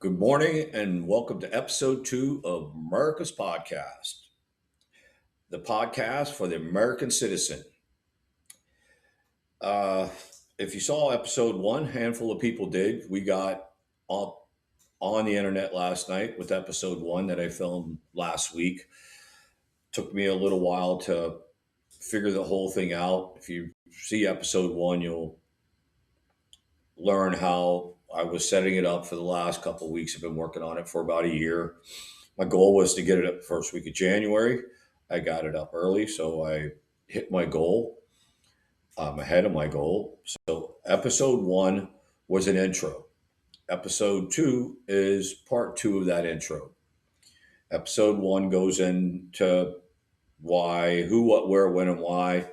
Good morning and welcome to episode 2 of America's Podcast, the podcast for the American citizen. Uh, if you saw episode 1, handful of people did. We got up on the internet last night with episode 1 that I filmed last week. Took me a little while to figure the whole thing out. If you see episode 1, you'll learn how I was setting it up for the last couple of weeks. I've been working on it for about a year. My goal was to get it up the first week of January. I got it up early, so I hit my goal. I'm ahead of my goal. So, episode 1 was an intro. Episode 2 is part 2 of that intro. Episode 1 goes into why, who, what, where, when, and why,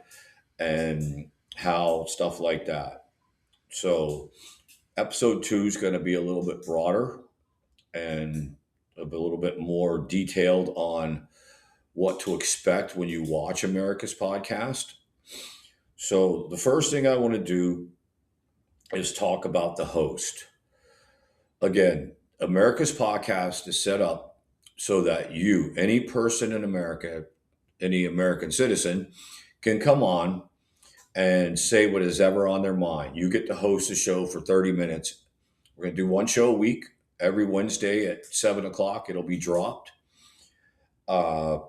and how, stuff like that. So, episode 2 is going to be a little bit broader and a little bit more detailed on what to expect when you watch America's Podcast. So, the first thing I want to do is talk about the host. Again, America's Podcast is set up so that you, any person in America, any American citizen, can come on and say what is ever on their mind. You get to host a show for 30 minutes. We're going to do one show a week. Every Wednesday at 7 o'clock, it'll be dropped. Uh,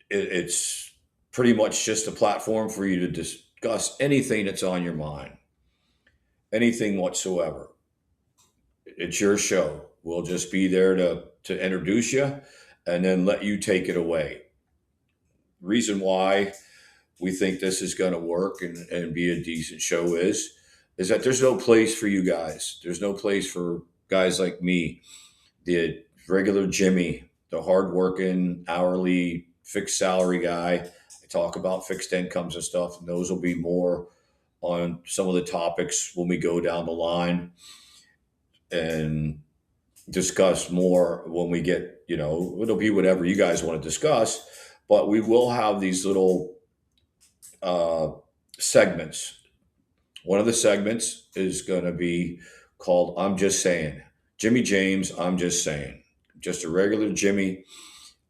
it's pretty much just a platform for you to discuss anything that's on your mind, anything whatsoever. It's your show. We'll just be there to introduce you and then let you take it away. Reason why we think this is going to work and be a decent show is that there's no place for you guys. There's no place for guys like me, the regular Jimmy, the hardworking, hourly, fixed salary guy. I talk about fixed incomes and stuff, and those will be more on some of the topics when we go down the line and discuss more when we get, it'll be whatever you guys want to discuss, but we will have these little uh, segments. One of the segments is going to be called I'm Just Saying. Jimmy James, I'm Just Saying. Just a regular Jimmy.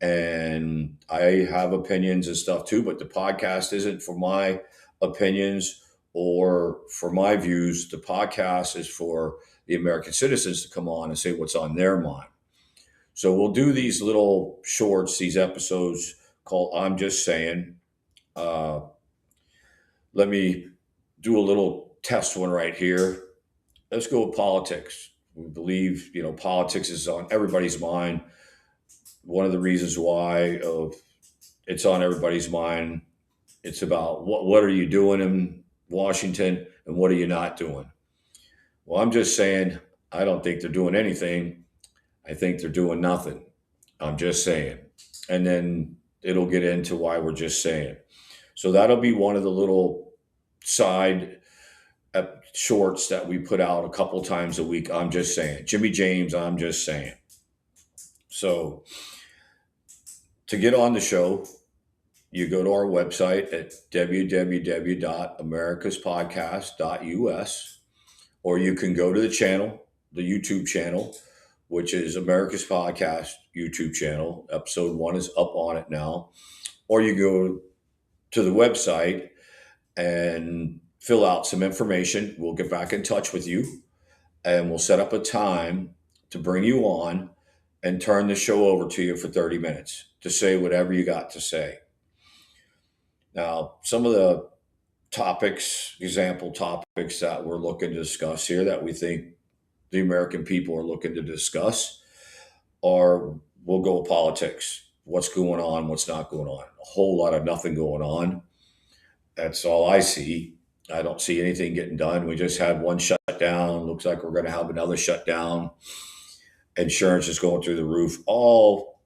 And I have opinions and stuff too, but the podcast isn't for my opinions or for my views. The podcast is for the American citizens to come on and say what's on their mind. So we'll do these little shorts, these episodes called I'm Just Saying. Uh, Let me do a little test one right here. Let's go with politics. We believe, politics is on everybody's mind. One of the reasons why it's on everybody's mind, it's about what are you doing in Washington and what are you not doing? Well, I'm just saying, I don't think they're doing anything. I think they're doing nothing. I'm just saying. And then it'll get into why we're just saying. So that'll be one of the little side shorts that we put out a couple times a week. I'm just saying. Jimmy James, I'm just saying. So to get on the show, you go to our website at www.americaspodcast.us, or you can go to the channel, the YouTube channel, which is America's Podcast YouTube channel. Episode 1 is up on it now. Or you go to the website and fill out some information. We'll get back in touch with you and we'll set up a time to bring you on and turn the show over to you for 30 minutes to say whatever you got to say. Now, some of the example topics that we're looking to discuss here that we think the American people are looking to discuss we'll go with politics. What's going on, what's not going on. A whole lot of nothing going on. That's all I see. I don't see anything getting done. We just had one shutdown. Looks like we're going to have another shutdown. Insurance is going through the roof. All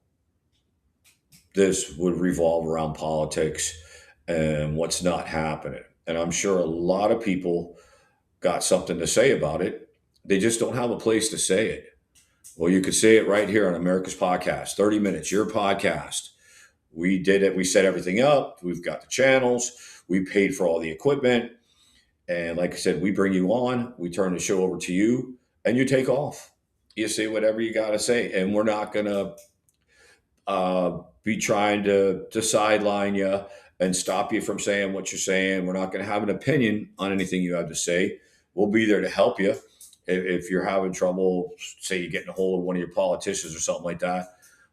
this would revolve around politics and what's not happening. And I'm sure a lot of people got something to say about it. They just don't have a place to say it. Well, you could say it right here on America's Podcast, 30 minutes, your podcast. We did it. We set everything up. We've got the channels. We paid for all the equipment. And like I said, we bring you on, we turn the show over to you, and you take off. You say whatever you got to say, and we're not going to be trying to sideline you and stop you from saying what you're saying. We're not going to have an opinion on anything you have to say. We'll be there to help you. If you're having trouble, say you're getting a hold of one of your politicians or something like that,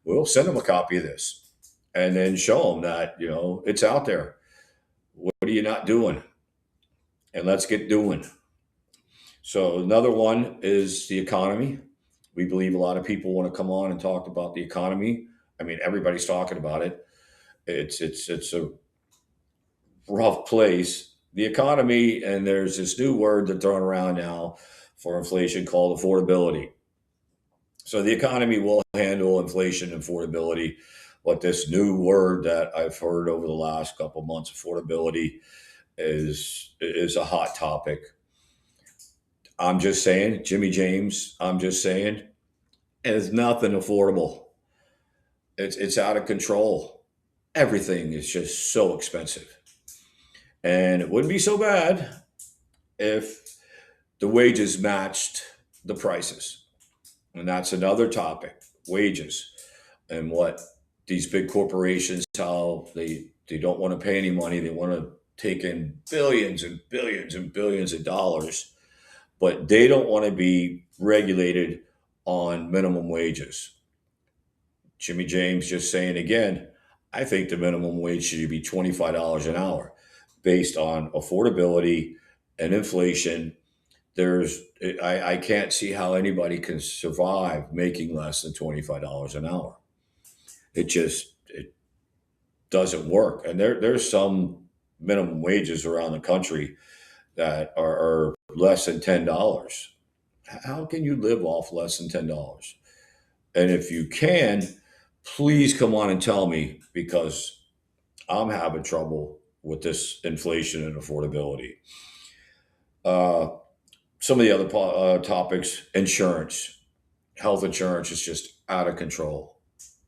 we'll send them a copy of this and then show them that, it's out there. What are you not doing? And let's get doing. So another one is the economy. We believe a lot of people want to come on and talk about the economy. I mean, everybody's talking about it. It's a rough place. The economy, and there's this new word they're throwing around now for inflation called affordability. So the economy will handle inflation and affordability, but this new word that I've heard over the last couple of months, affordability, is a hot topic. I'm just saying, Jimmy James, I'm just saying, it's nothing affordable. It's out of control. Everything is just so expensive. And it wouldn't be so bad if the wages matched the prices. And that's another topic, wages, and what these big corporations, how they don't want to pay any money. They want to take in billions and billions and billions of dollars, but they don't want to be regulated on minimum wages. Jimmy James just saying again, I think the minimum wage should be $25 an hour based on affordability and inflation. I can't see how anybody can survive making less than $25 an hour. It doesn't work. And there's some minimum wages around the country that are less than $10. How can you live off less than $10? And if you can, please come on and tell me, because I'm having trouble with this inflation and affordability. Uh, some of the other topics, insurance, health insurance is just out of control,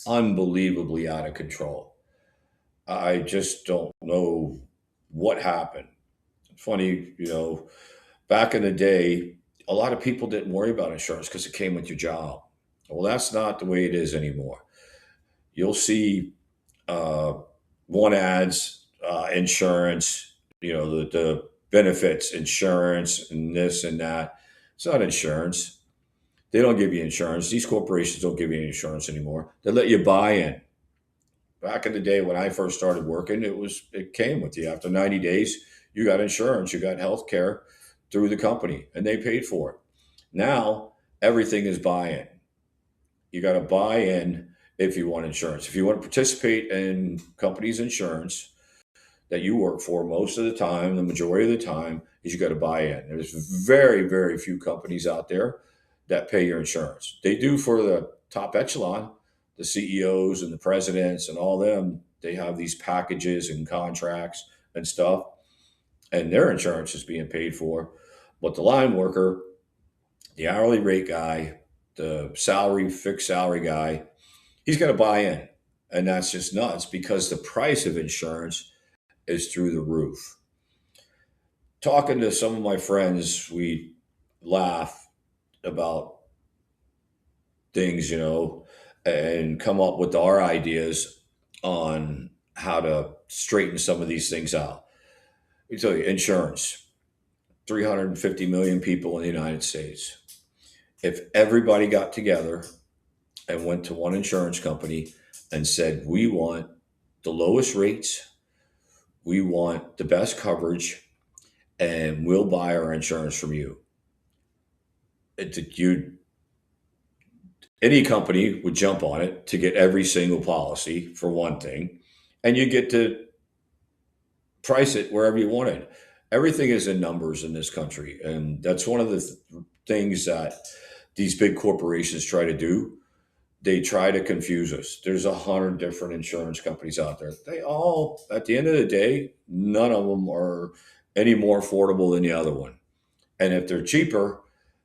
unbelievably out of control. I just don't know what happened. Funny, back in the day, a lot of people didn't worry about insurance because it came with your job. Well, that's not the way it is anymore. You'll see uh, one ads, insurance, the benefits, insurance, and this and that. It's not insurance. They don't give you insurance. These corporations don't give you insurance anymore. They let you buy in. Back in the day when I first started working, it came with you. After 90 days, you got insurance, you got health care through the company, and they paid for it. Now everything is buy-in. You got to buy in if you want insurance. If you want to participate in companies' insurance that you work for, most of the time, the majority of the time, is you got to buy in. There's very, very few companies out there that pay your insurance. They do for the top echelon, the CEOs and the presidents and all them. They have these packages and contracts and stuff, and their insurance is being paid for. But the line worker, the hourly rate guy, the fixed salary guy, he's got to buy in. And that's just nuts because the price of insurance is through the roof. Talking to some of my friends, we laugh about things, and come up with our ideas on how to straighten some of these things out. Let me tell you, insurance, 350 million people in the United States. If everybody got together and went to one insurance company and said, we want the lowest rates, we want the best coverage, and we'll buy our insurance from you. Any company would jump on it to get every single policy for one thing, and you get to price it wherever you want it. Everything is in numbers in this country, and that's one of the things that these big corporations try to do. They try to confuse us. There's 100 different insurance companies out there. They all, at the end of the day, none of them are any more affordable than the other one. And if they're cheaper,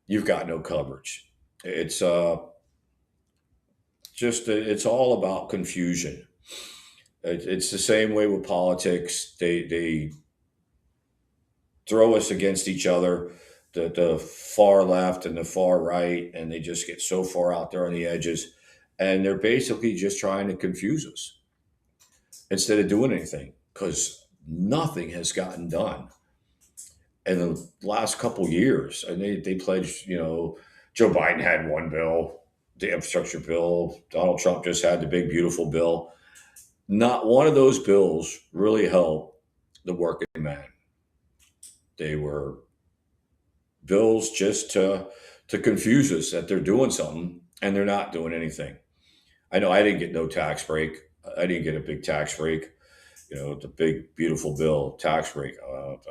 you've got no coverage. It's it's all about confusion. It's the same way with politics. They throw us against each other. the far left and the far right, and they just get so far out there on the edges, and they're basically just trying to confuse us instead of doing anything because nothing has gotten done in the last couple years. And they pledged, Joe Biden had one bill, the infrastructure bill. Donald Trump just had the big, beautiful bill. Not one of those bills really helped the working man. They were bills just to confuse us that they're doing something and they're not doing anything. I know I didn't get no tax break. I didn't get a big tax break. The big, beautiful bill tax break.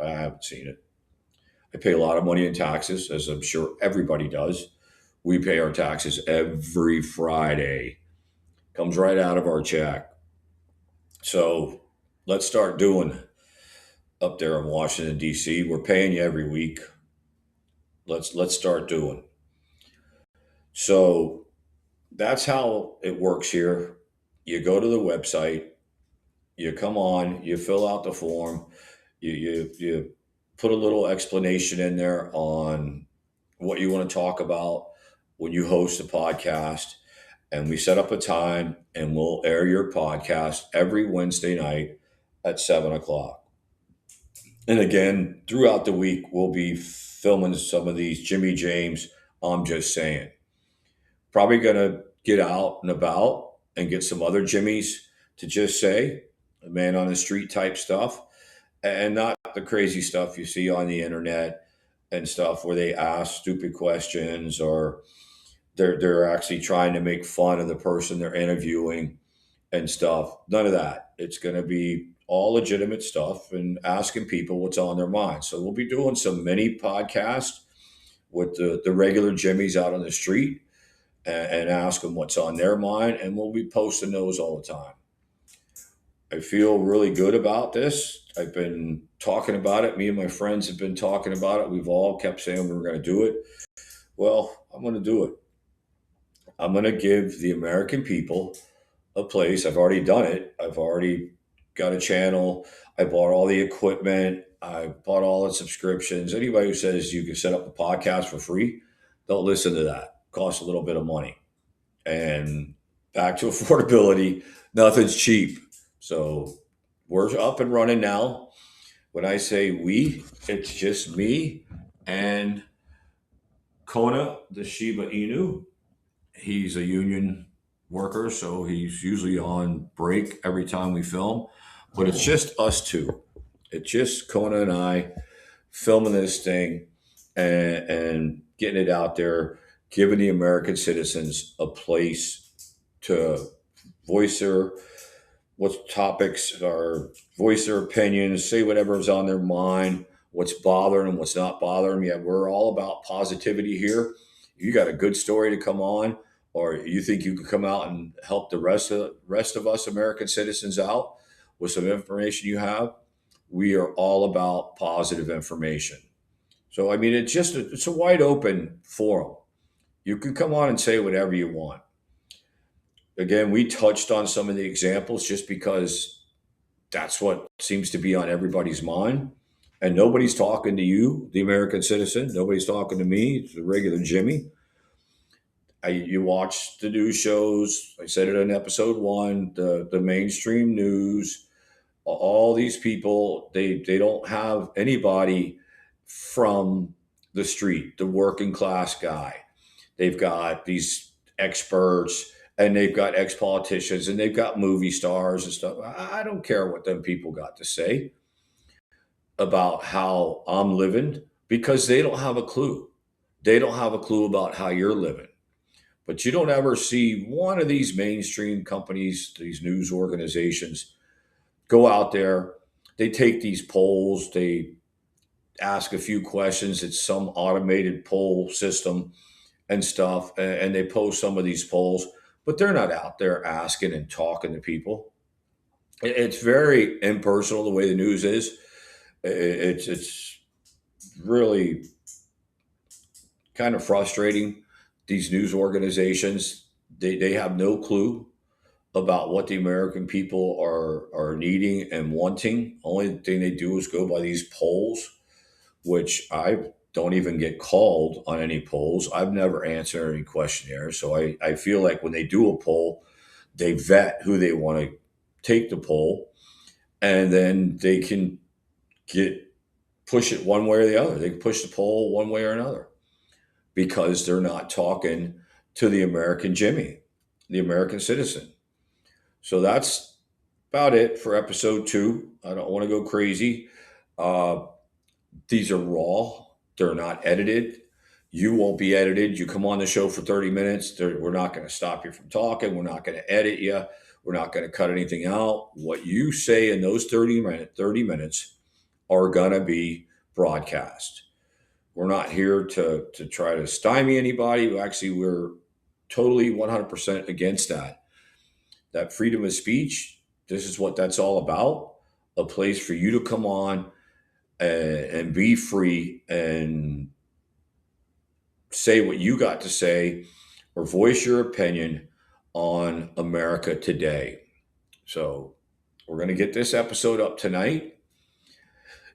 I haven't seen it. I pay a lot of money in taxes, as I'm sure everybody does. We pay our taxes every Friday. Comes right out of our check. So let's start doing up there in Washington, D.C. We're paying you every week. Let's start doing. So that's how it works here. You go to the website, you come on, you fill out the form, you put a little explanation in there on what you want to talk about when you host a podcast, and we set up a time and we'll air your podcast every Wednesday night at 7 o'clock. And again, throughout the week, we'll be filming some of these Jimmy James, I'm just saying. Probably going to get out and about and get some other Jimmys to just say, a man on the street type stuff, and not the crazy stuff you see on the internet and stuff where they ask stupid questions or they're actually trying to make fun of the person they're interviewing and stuff. None of that. It's going to be all legitimate stuff and asking people what's on their mind. So we'll be doing some mini podcasts with the regular Jimmys out on the street and ask them what's on their mind, and we'll be posting those all the time. I feel really good about this. I've been talking about it. Me and my friends have been talking about it. We've all kept saying we were going to do it. Well, I'm going to do it. I'm going to give the American people a place. I've already done it. I've already got a channel. I bought all the equipment. I bought all the subscriptions. Anybody who says you can set up a podcast for free, don't listen to that. It costs a little bit of money. And back to affordability, nothing's cheap. So we're up and running now. When I say we, it's just me and Kona, the Shiba Inu. He's a union worker, so he's usually on break every time we film. But it's just us two. It's just Kona and I filming this thing and getting it out there, giving the American citizens a place to voice their what topics are, voice their opinions, say whatever's on their mind, what's bothering them, what's not bothering them. Yeah, we're all about positivity here. You got a good story to come on, or you think you could come out and help the rest of us American citizens out with some information you have. We are all about positive information. So I mean, it's a wide open forum. You can come on and say whatever you want. Again, we touched on some of the examples just because that's what seems to be on everybody's mind. And nobody's talking to you, the American citizen. Nobody's talking to me, the regular Jimmy. You watch the news shows. I said it in episode 1, the mainstream news. All these people, they don't have anybody from the street, the working class guy. They've got these experts and they've got ex-politicians and they've got movie stars and stuff. I don't care what them people got to say about how I'm living because they don't have a clue. They don't have a clue about how you're living. But you don't ever see one of these mainstream companies, these news organizations, go out there. They take these polls, they ask a few questions. It's some automated poll system and stuff, and they post some of these polls, but they're not out there asking and talking to people. It's very impersonal the way the news is. It's really kind of frustrating. These news organizations, they have no clue about what the American people are needing and wanting. Only thing they do is go by these polls, which I don't even get called on any polls. I've never answered any questionnaires. So I feel like when they do a poll, they vet who they want to take the poll, and then they can push it one way or the other. They can push the poll one way or another because they're not talking to the American Jimmy, the American citizen. So that's about it for episode 2. I don't want to go crazy. These are raw. They're not edited. You won't be edited. You come on the show for 30 minutes. We're not going to stop you from talking. We're not going to edit you. We're not going to cut anything out. What you say in those 30 minutes are going to be broadcast. We're not here to try to stymie anybody. Actually, we're totally 100% against that. That freedom of speech, this is what that's all about. A place for you to come on and be free and say what you got to say or voice your opinion on America today. So we're going to get this episode up tonight.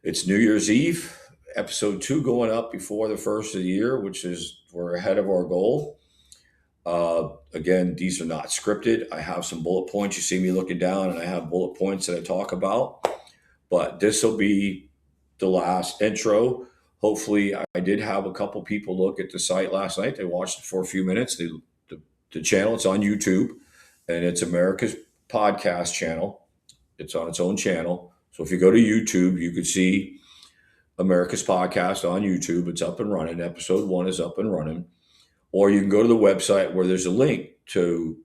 It's New Year's Eve, episode 2 going up before the first of the year, which is we're ahead of our goal. Again, these are not scripted. I have some bullet points. You see me looking down and I have bullet points that I talk about, but this will be the last intro. Hopefully I did have a couple people look at the site last night. They watched it for a few minutes. The channel, it's on YouTube, and it's America's podcast channel. It's on its own channel. So if you go to YouTube, you can see America's podcast on YouTube. It's up and running. Episode 1 is up and running. Or you can go to the website where there's a link to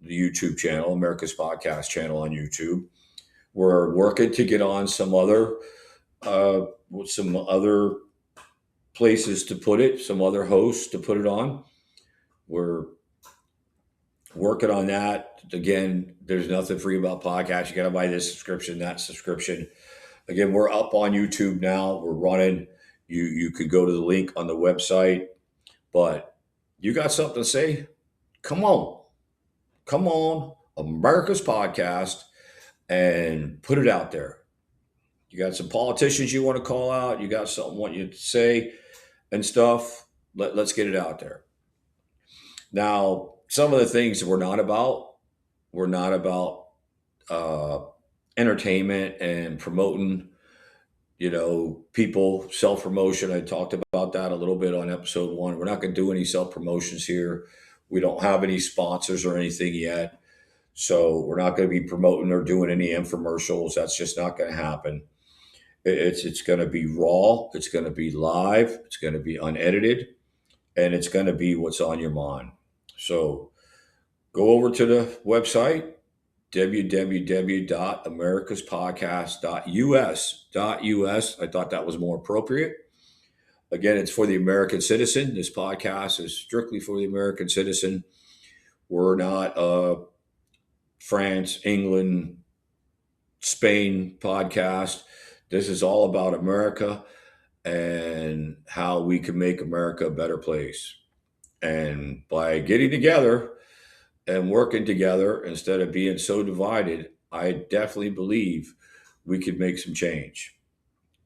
the YouTube channel, America's podcast channel on YouTube. We're working to get on some other places to put it, some other hosts to put it on. We're working on that. Again, there's nothing free about podcasts. You got to buy this subscription, that subscription. Again, we're up on YouTube now. We're running. You could go to the link on the website. But you got something to say? Come on, America's podcast, and put it out there. You got some politicians you want to call out. You got something want you to say and stuff. Let's get it out there. Now, some of the things that we're not about entertainment and promoting, people, self-promotion. I talked about that a little bit on episode 1. We're not going to do any self-promotions here. We don't have any sponsors or anything yet. So we're not going to be promoting or doing any infomercials. That's just not going to happen. It's going to be raw. It's going to be live. It's going to be unedited. And it's going to be what's on your mind. So go over to the website, www.americaspodcast.us. I thought that was more appropriate. Again, it's for the American citizen. This podcast is strictly for the American citizen. We're not a France, England, Spain podcast. This is all about America and how we can make America a better place. And by getting together and working together instead of being so divided, I definitely believe we could make some change.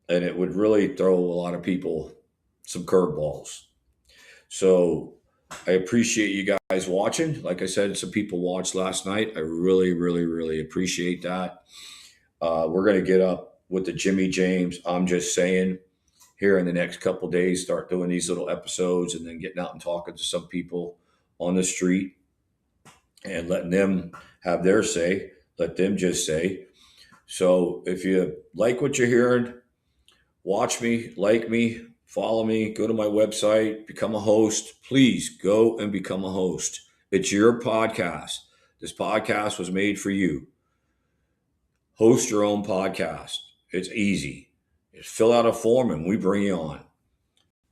And it would really throw a lot of people some curveballs. So I appreciate you guys watching. Like I said, some people watched last night. I really, really, really appreciate that. We're going to get up with the Jimmy James I'm Just Saying here in the next couple days, start doing these little episodes and then getting out and talking to some people on the street and letting them have their say, let them just say. So if you like what you're hearing, watch me, like me, follow me, go to my website, become a host. Please go and become a host. It's your podcast. This podcast was made for you. Host your own podcast. It's easy. Just fill out a form and we bring you on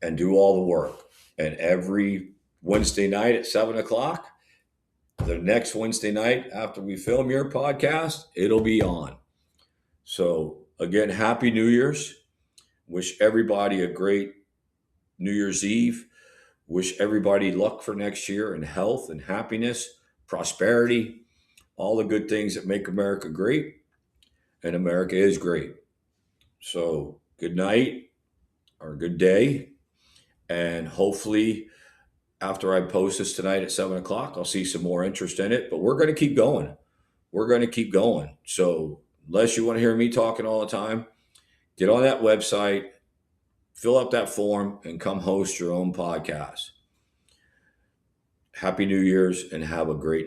and do all the work. And every Wednesday night at 7 o'clock, the next Wednesday night after we film your podcast, it'll be on. So again, Happy New Year's. Wish everybody a great New Year's Eve. Wish everybody luck for next year and health and happiness, prosperity, all the good things that make America great. And America is great. So good night or good day. And hopefully, after I post this tonight at 7 o'clock, I'll see some more interest in it. But we're going to keep going. We're going to keep going. So, unless you want to hear me talking all the time, get on that website, fill out that form, and come host your own podcast. Happy New Year's and have a great